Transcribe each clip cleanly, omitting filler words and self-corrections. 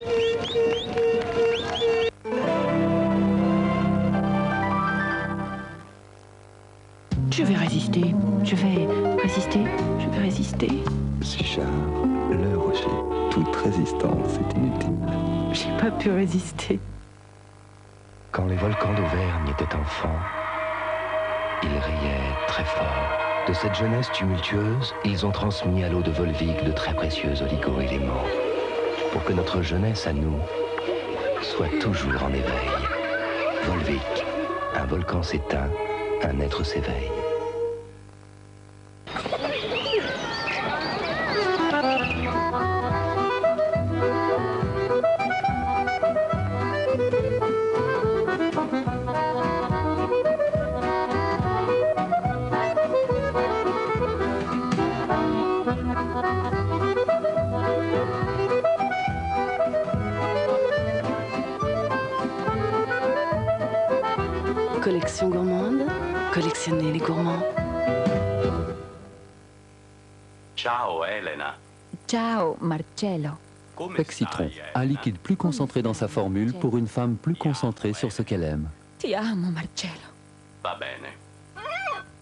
Je vais résister, je vais résister, je vais résister. Richard, le rocher. Toute résistance est inutile. J'ai pas pu résister. Quand les volcans d'Auvergne étaient enfants, ils riaient très fort. De cette jeunesse tumultueuse, ils ont transmis à l'eau de Volvic de très précieux oligo-éléments. Pour que notre jeunesse à nous soit toujours en éveil. Volvic, un volcan s'éteint, un être s'éveille. Collection gourmande, collectionnez les gourmands. Ciao Elena. Ciao Marcello. Pec-Citron, un liquide plus concentré dans sa formule pour une femme plus concentrée sur ce qu'elle aime. Ti amo Marcello. Va bene.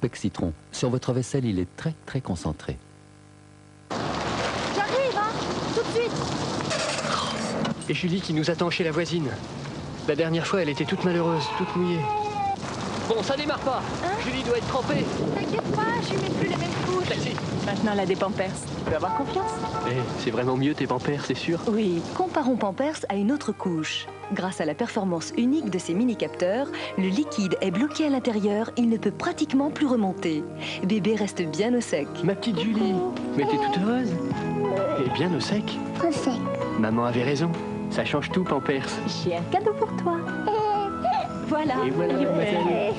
Pec-Citron, sur votre vaisselle, il est très très concentré. J'arrive, hein, tout de suite. Et Julie qui nous attend chez la voisine. La dernière fois, elle était toute malheureuse, toute mouillée. Bon, ça démarre pas. Julie doit être trempée. T'inquiète pas, je lui mets plus les mêmes couches. Taxi. Maintenant, elle a des Pampers. Tu peux avoir confiance. Eh, c'est vraiment mieux tes Pampers, c'est sûr. Oui, comparons Pampers à une autre couche. Grâce à la performance unique de ces mini-capteurs, le liquide est bloqué à l'intérieur, il ne peut pratiquement plus remonter. Bébé reste bien au sec. Ma petite Julie, mais t'es toute heureuse. Et bien au sec. Trop sec. Maman avait raison. Ça change tout, Pampers. J'ai un cadeau pour toi. Voilà. Et voilà, mademoiselle.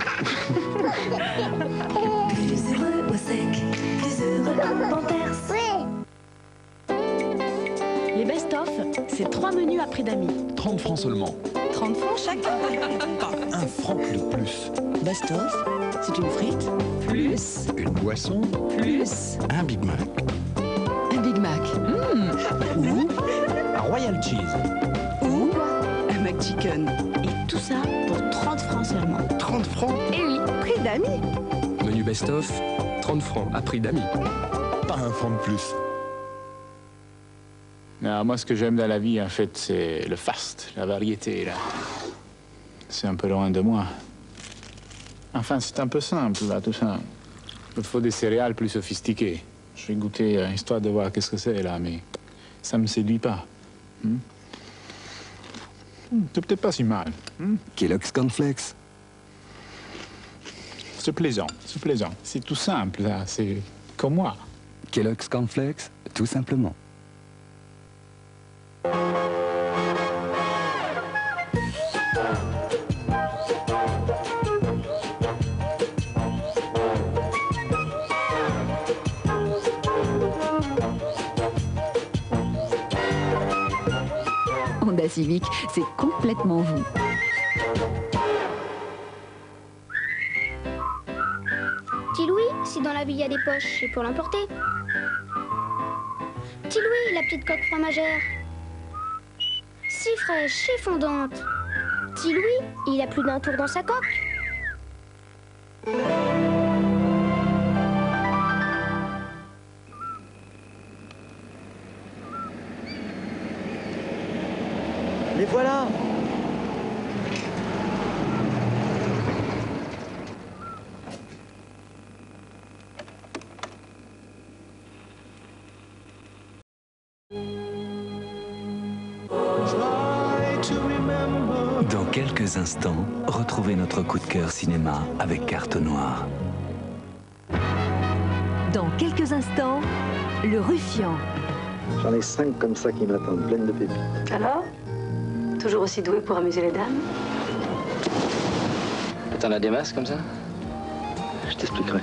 Plus heureux au sec, plus heureux Pampers. Les best-of, c'est 3 menus à prix d'amis. 30 francs seulement. 30 francs chacun. Pas un franc de plus. Best-of, c'est une frite, plus, Une boisson, plus, un Big Mac, un Big Mac. ou un Royal Cheese. Ou un McChicken. Et tout ça pour 30 francs seulement. 30 francs, Et oui, prix d'amis. Menu best-of, 30 francs, à prix d'amis. pas un franc de plus. Non, moi, ce que j'aime dans la vie, en fait, c'est le fast, la variété, là. C'est un peu loin de moi. Enfin, c'est un peu simple, là, tout ça. Il faut des céréales plus sophistiquées. Je vais goûter, histoire de voir qu'est-ce que c'est, là, mais ça me séduit pas. C'est peut-être pas si mal. Kellogg's Cornflakes. C'est plaisant, c'est plaisant. C'est tout simple, là, c'est comme moi. Kellogg's Cornflakes, tout simplement. Honda Civic, c'est complètement vous. Petit Louis, si dans la vie il y a des poches, c'est pour l'emporter. Petit Louis, la petite coque fromagère. Si fraîche, si fondante. Petit Louis, il a plus d'un tour dans sa coque. Les voilà. Dans quelques instants, retrouvez notre coup de cœur cinéma avec Carte Noire. Dans quelques instants, le Ruffian. J'en ai 5 comme ça qui m'attendent, pleines de pépites. Alors, toujours aussi doué pour amuser les dames? T'en as des masses comme ça? Je t'expliquerai.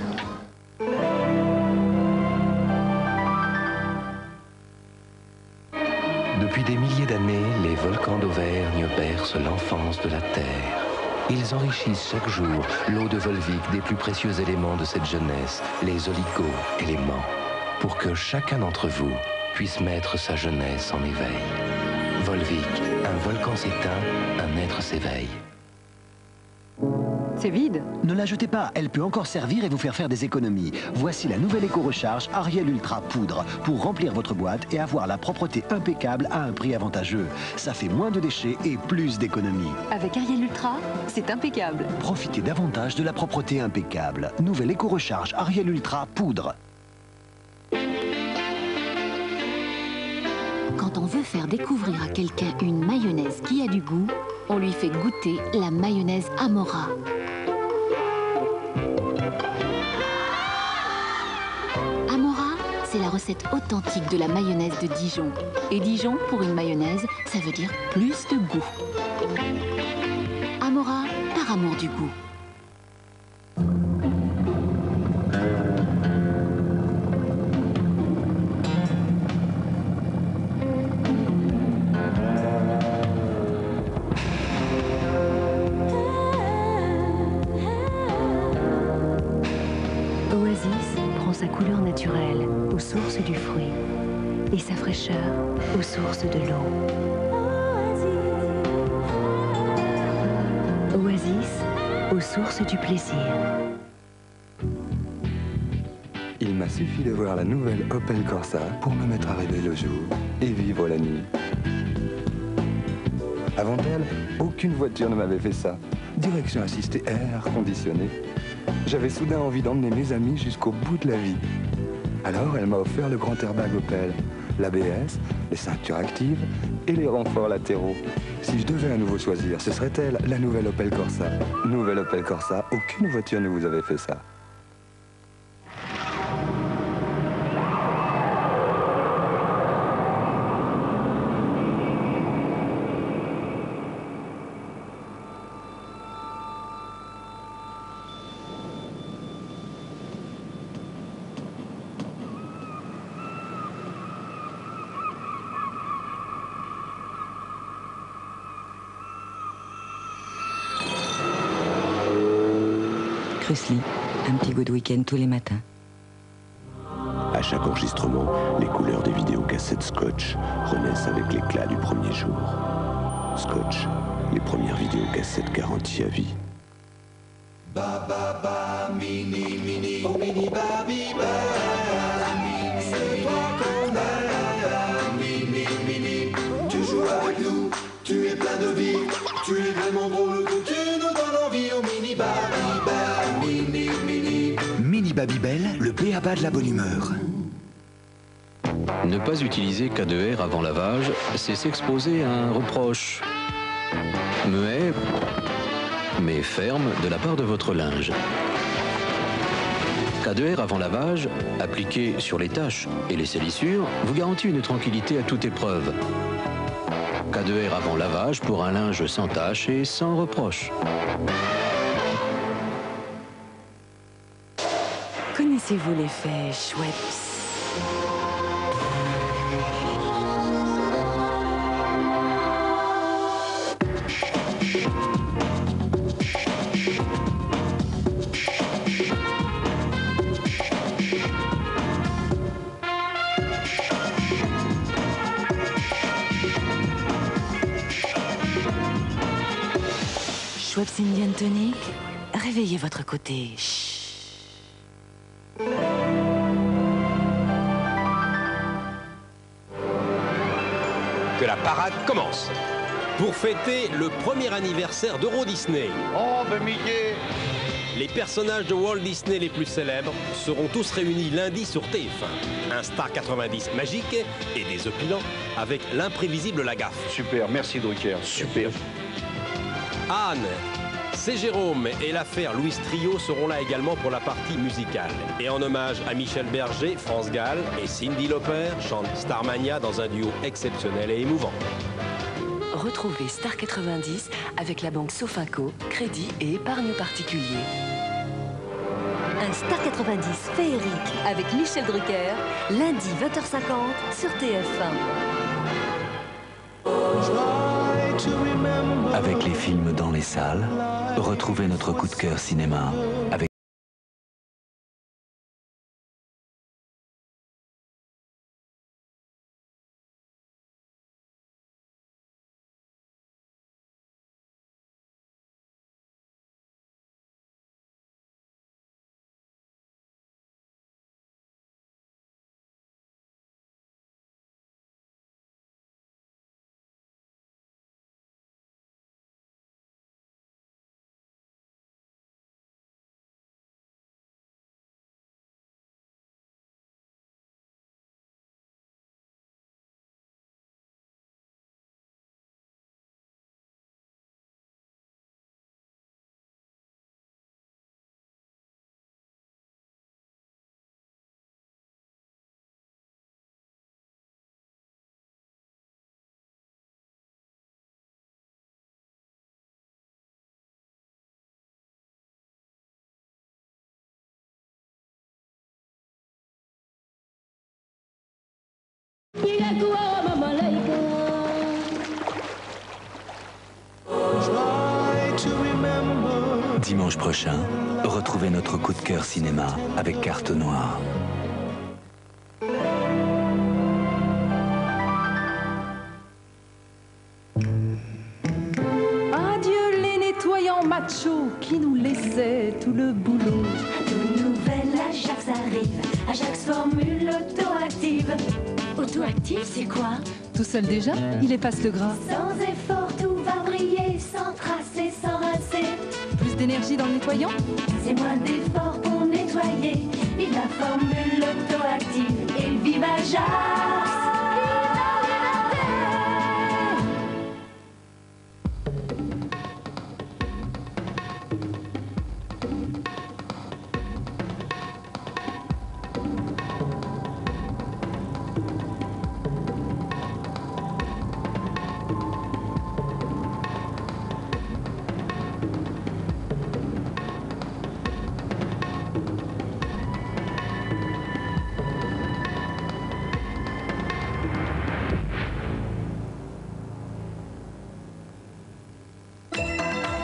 Depuis des milliers d'années, les volcans d'Auvergne bercent l'enfance de la Terre. Ils enrichissent chaque jour l'eau de Volvic des plus précieux éléments de cette jeunesse, les oligo-éléments, pour que chacun d'entre vous puisse mettre sa jeunesse en éveil. Volvic, un volcan s'éteint, un être s'éveille. C'est vide. Ne la jetez pas, elle peut encore servir et vous faire des économies. Voici la nouvelle éco-recharge Ariel Ultra Poudre pour remplir votre boîte et avoir la propreté impeccable à un prix avantageux. Ça fait moins de déchets et plus d'économies. Avec Ariel Ultra, c'est impeccable. Profitez davantage de la propreté impeccable. Nouvelle éco-recharge Ariel Ultra Poudre. Quand on veut faire découvrir à quelqu'un une mayonnaise qui a du goût, on lui fait goûter la mayonnaise Amora. Amora, c'est la recette authentique de la mayonnaise de Dijon. Et Dijon, pour une mayonnaise, ça veut dire plus de goût. Amora, par amour du goût. Oasis prend sa couleur naturelle aux sources du fruit et sa fraîcheur aux sources de l'eau. Oasis aux sources du plaisir. Il m'a suffi de voir la nouvelle Opel Corsa pour me mettre à rêver le jour et vivre la nuit. Avant elle, aucune voiture ne m'avait fait ça. Direction assistée, air conditionné. J'avais soudain envie d'emmener mes amis jusqu'au bout de la vie. Alors elle m'a offert le grand airbag Opel, l'ABS, les ceintures actives et les renforts latéraux. Si je devais à nouveau choisir, ce serait elle, la nouvelle Opel Corsa. Nouvelle Opel Corsa, aucune voiture ne vous avait fait ça. Chrisley, un petit goût de week-end tous les matins. À chaque enregistrement, les couleurs des vidéocassettes Scotch renaissent avec l'éclat du premier jour. Scotch, les premières vidéocassettes garanties à vie. Ba ba ba, mini mini, oh mini baby ba, c'est toi qu'on aime, mini mini, tu joues avec nous, tu es plein de vie, tu es vraiment drôle, tu nous donnes envie, oh mini baby ba, mini mini. Mini Babybel, le b.a.-ba de la bonne humeur. Ne pas utiliser K2R avant lavage, c'est s'exposer à un reproche muet mais ferme de la part de votre linge. K2R avant lavage, appliqué sur les taches et les salissures, vous garantit une tranquillité à toute épreuve. K2R avant lavage pour un linge sans taches et sans reproche. Connaissez-vous l'effet Schweppes? Schweppes Indian Tonic, réveillez votre côté. Chut. Que la parade commence pour fêter le premier anniversaire d'Euro Disney. Oh, ben Mickey! Les personnages de Walt Disney les plus célèbres seront tous réunis lundi sur TF1. Un Star 90 magique et des opulents avec l'imprévisible Lagaffe. Super, merci Drucker, super. Anne, c'est Jérôme et l'affaire Louis Trio seront là également pour la partie musicale. Et en hommage à Michel Berger, France Gall et Cyndi Lauper chantent Starmania dans un duo exceptionnel et émouvant. Retrouvez Star 90 avec la banque Sofinco, crédit et épargne particulier. Un Star 90 féerique avec Michel Drucker, lundi 20h50 sur TF1. Avec les films dans les salles, retrouvez notre coup de cœur cinéma avec Dimanche prochain, retrouvez notre coup de cœur cinéma avec Carte Noire. Adieu les nettoyants machos qui nous laissaient tout le boulot. Une nouvelle Ajax arrive, Ajax formule auto-active. Auto-active, c'est quoi? Tout seul déjà, il efface le gras. Sans effort, tout va briller, sans tracer, sans rincer. Plus d'énergie dans le nettoyant? C'est moins d'efforts pour nettoyer. Vive la formule auto-active et vive Ajax!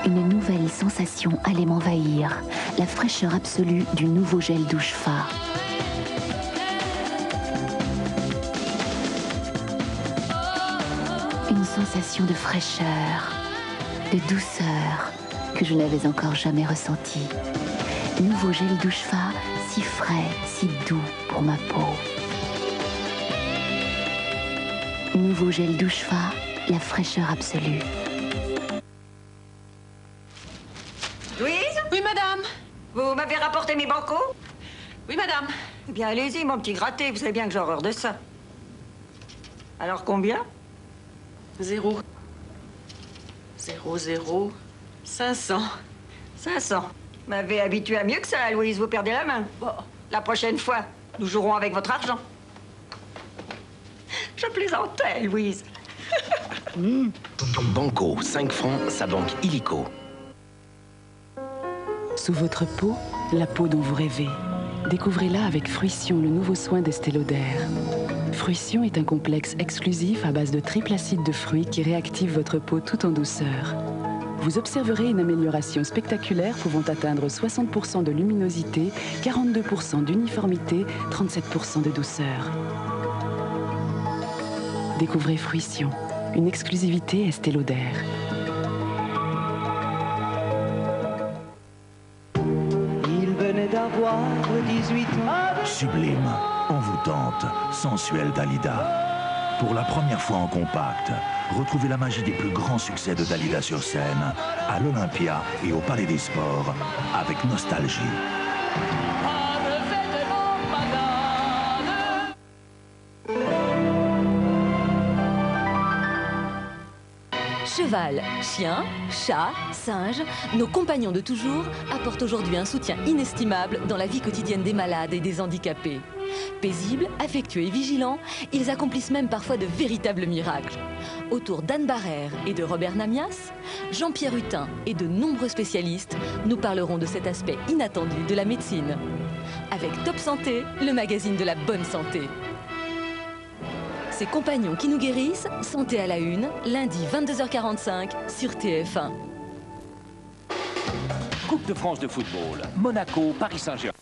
Une nouvelle sensation allait m'envahir, la fraîcheur absolue du nouveau gel douche Fa. Une sensation de fraîcheur, de douceur que je n'avais encore jamais ressentie. Nouveau gel douche Fa, si frais, si doux pour ma peau. Nouveau gel douche Fa, la fraîcheur absolue. Louise? Oui, madame. Vous m'avez rapporté mes bancos? Oui, madame. Eh bien, allez-y, mon petit gratté. Vous savez bien que j'ai horreur de ça. Alors, combien? 0. 500. 500. Vous m'avez habitué à mieux que ça, Louise. Vous perdez la main. Bon, la prochaine fois, nous jouerons avec votre argent. Je plaisantais, Louise. Banco, 5 francs, sa banque illico. Sous votre peau, la peau dont vous rêvez. Découvrez-la avec Fruition, le nouveau soin d'Estée Lauder. Fruition est un complexe exclusif à base de triple acide de fruits qui réactive votre peau tout en douceur. Vous observerez une amélioration spectaculaire pouvant atteindre 60% de luminosité, 42% d'uniformité, 37% de douceur. Découvrez Fruition, une exclusivité Estée Lauder. D'avoir 18 ans. Sublime, envoûtante, sensuelle Dalida. Pour la première fois en compact, retrouvez la magie des plus grands succès de Dalida sur scène, à l'Olympia et au Palais des Sports, avec nostalgie. Cheval, chien, chat, singe, nos compagnons de toujours apportent aujourd'hui un soutien inestimable dans la vie quotidienne des malades et des handicapés. Paisibles, affectueux et vigilants, ils accomplissent même parfois de véritables miracles. Autour d'Anne Barrère et de Robert Namias, Jean-Pierre Hutin et de nombreux spécialistes, nous parlerons de cet aspect inattendu de la médecine. Avec Top Santé, le magazine de la bonne santé. Ses compagnons qui nous guérissent, Santé à la une, lundi 22h45 sur TF1. Coupe de France de football, Monaco, Paris Saint-Germain.